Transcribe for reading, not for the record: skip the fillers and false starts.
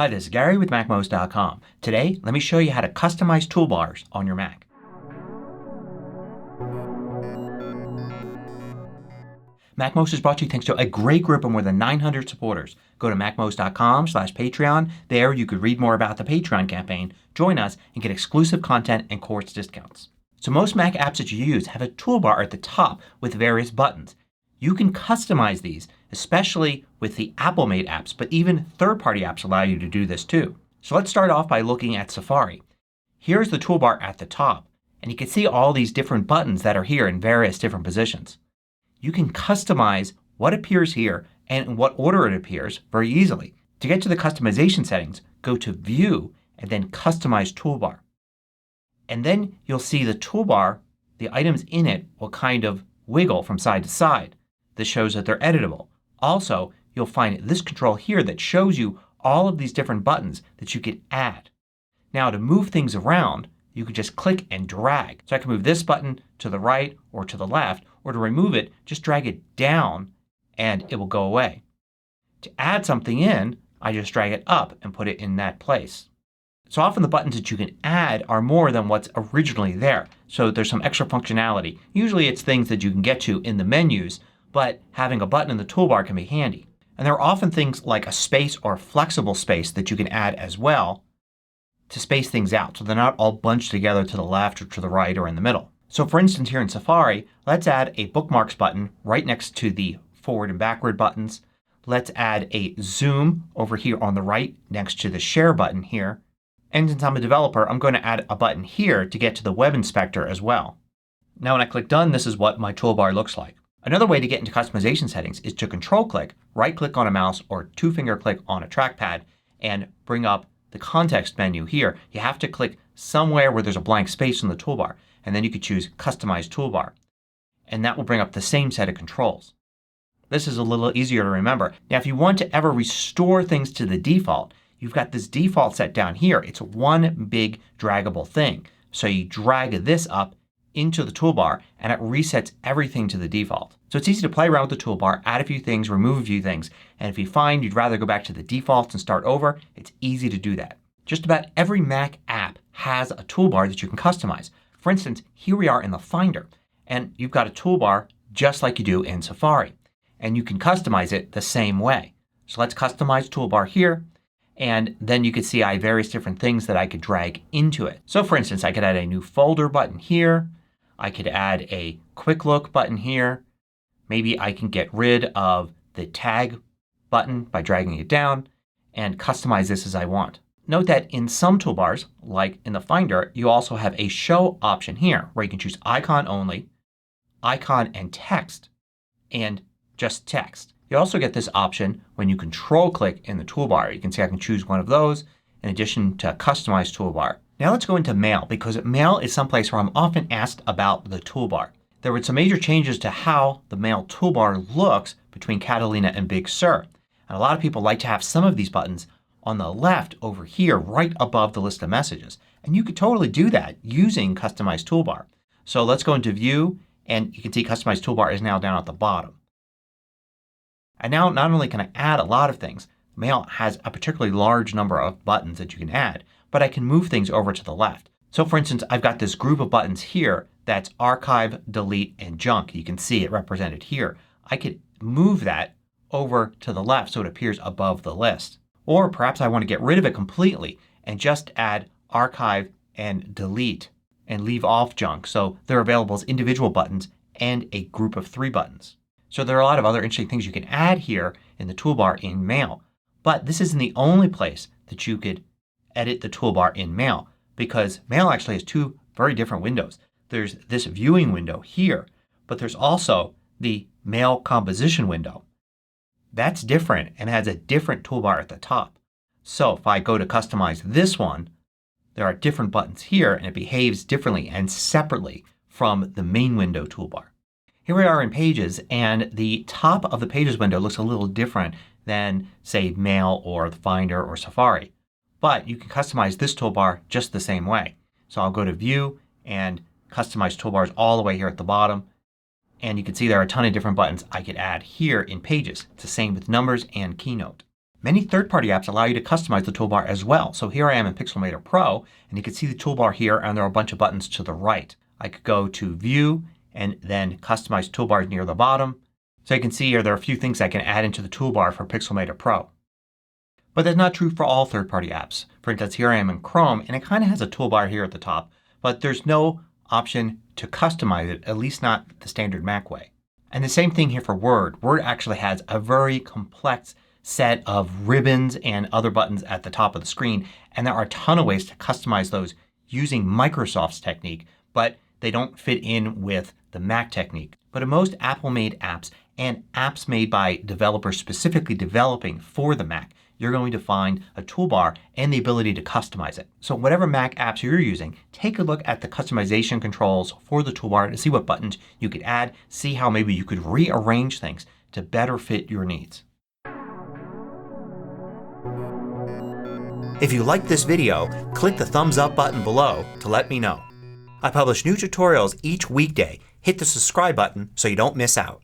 Hi, this is Gary with MACMOST.com. Today, let me show you how to customize toolbars on your Mac. MACMOST is brought to you thanks to a great group of more than 900 supporters. Go to MACMOST.com/Patreon. There you could read more about the Patreon campaign, join us, and get exclusive content and course discounts. So most Mac apps that you use have a toolbar at the top with various buttons. You can customize these, especially with the Apple-made apps, but even third-party apps allow you to do this too. So let's start off by looking at Safari. Here's the toolbar at the top, and you can see all these different buttons that are here in various different positions. You can customize what appears here and in what order it appears very easily. To get to the customization settings, go to View and then Customize Toolbar. And then you'll see the toolbar, the items in it will kind of wiggle from side to side. This shows that they're editable. Also, you'll find this control here that shows you all of these different buttons that you can add. Now to move things around, you can just click and drag. So I can move this button to the right or to the left, or to remove it, just drag it down and it will go away. To add something in, I just drag it up and put it in that place. So often the buttons that you can add are more than what's originally there. So there's some extra functionality. Usually it's things that you can get to in the menus, but having a button in the toolbar can be handy. And there are often things like a space or a flexible space that you can add as well to space things out so they're not all bunched together to the left or to the right or in the middle. So for instance here in Safari, let's add a bookmarks button right next to the forward and backward buttons. Let's add a zoom over here on the right next to the share button here. And since I'm a developer, I'm going to add a button here to get to the web inspector as well. Now when I click done, this is what my toolbar looks like. Another way to get into customization settings is to control click, right click on a mouse or two-finger click on a trackpad and bring up the context menu here. You have to click somewhere where there's a blank space in the toolbar and then you could choose Customize Toolbar. And that will bring up the same set of controls. This is a little easier to remember. Now if you want to ever restore things to the default, you've got this default set down here. It's one big draggable thing. So you drag this up into the toolbar and it resets everything to the default. So it's easy to play around with the toolbar, add a few things, remove a few things, and if you find you'd rather go back to the defaults and start over, it's easy to do that. Just about every Mac app has a toolbar that you can customize. For instance, here we are in the Finder and you've got a toolbar just like you do in Safari. And you can customize it the same way. So let's customize toolbar here. And then you can see I have various different things that I could drag into it. So for instance I could add a new folder button here. I could add a quick look button here. Maybe I can get rid of the tag button by dragging it down and customize this as I want. Note that in some toolbars, like in the Finder, you also have a show option here where you can choose icon only, icon and text, and just text. You also get this option when you control click in the toolbar. You can see I can choose one of those in addition to Customize Toolbar. Now let's go into Mail because Mail is someplace where I'm often asked about the toolbar. There were some major changes to how the Mail toolbar looks between Catalina and Big Sur. And a lot of people like to have some of these buttons on the left over here right above the list of messages. And you could totally do that using Customize Toolbar. So let's go into View and you can see Customize Toolbar is now down at the bottom. And now not only can I add a lot of things, Mail has a particularly large number of buttons that you can add, but I can move things over to the left. So for instance I've got this group of buttons here that's Archive, Delete, and Junk. You can see it represented here. I could move that over to the left so it appears above the list. Or perhaps I want to get rid of it completely and just add Archive and Delete and leave off Junk. So they're available as individual buttons and a group of 3 buttons. So there are a lot of other interesting things you can add here in the toolbar in Mail. But this isn't the only place that you could edit the toolbar in Mail because Mail actually has 2 very different windows. There's this viewing window here, but there's also the Mail composition window. That's different and has a different toolbar at the top. So if I go to customize this one, there are different buttons here and it behaves differently and separately from the main window toolbar. Here we are in Pages and the top of the Pages window looks a little different than say Mail or the Finder or Safari. But you can customize this toolbar just the same way. So I'll go to View and Customize Toolbars all the way here at the bottom. And you can see there are a ton of different buttons I could add here in Pages. It's the same with Numbers and Keynote. Many third-party apps allow you to customize the toolbar as well. So here I am in Pixelmator Pro and you can see the toolbar here and there are a bunch of buttons to the right. I could go to View and then Customize Toolbars near the bottom. So you can see here there are a few things I can add into the toolbar for Pixelmator Pro. But that's not true for all third-party apps. For instance, here I am in Chrome and it kind of has a toolbar here at the top, but there's no option to customize it, at least not the standard Mac way. And the same thing here for Word. Word actually has a very complex set of ribbons and other buttons at the top of the screen, and there are a ton of ways to customize those using Microsoft's technique, but they don't fit in with the Mac technique. But in most Apple-made apps and apps made by developers specifically developing for the Mac, you're going to find a toolbar and the ability to customize it. So whatever Mac apps you're using, take a look at the customization controls for the toolbar to see what buttons you could add, see how maybe you could rearrange things to better fit your needs. If you liked this video, click the thumbs up button below to let me know. I publish new tutorials each weekday. Hit the subscribe button so you don't miss out.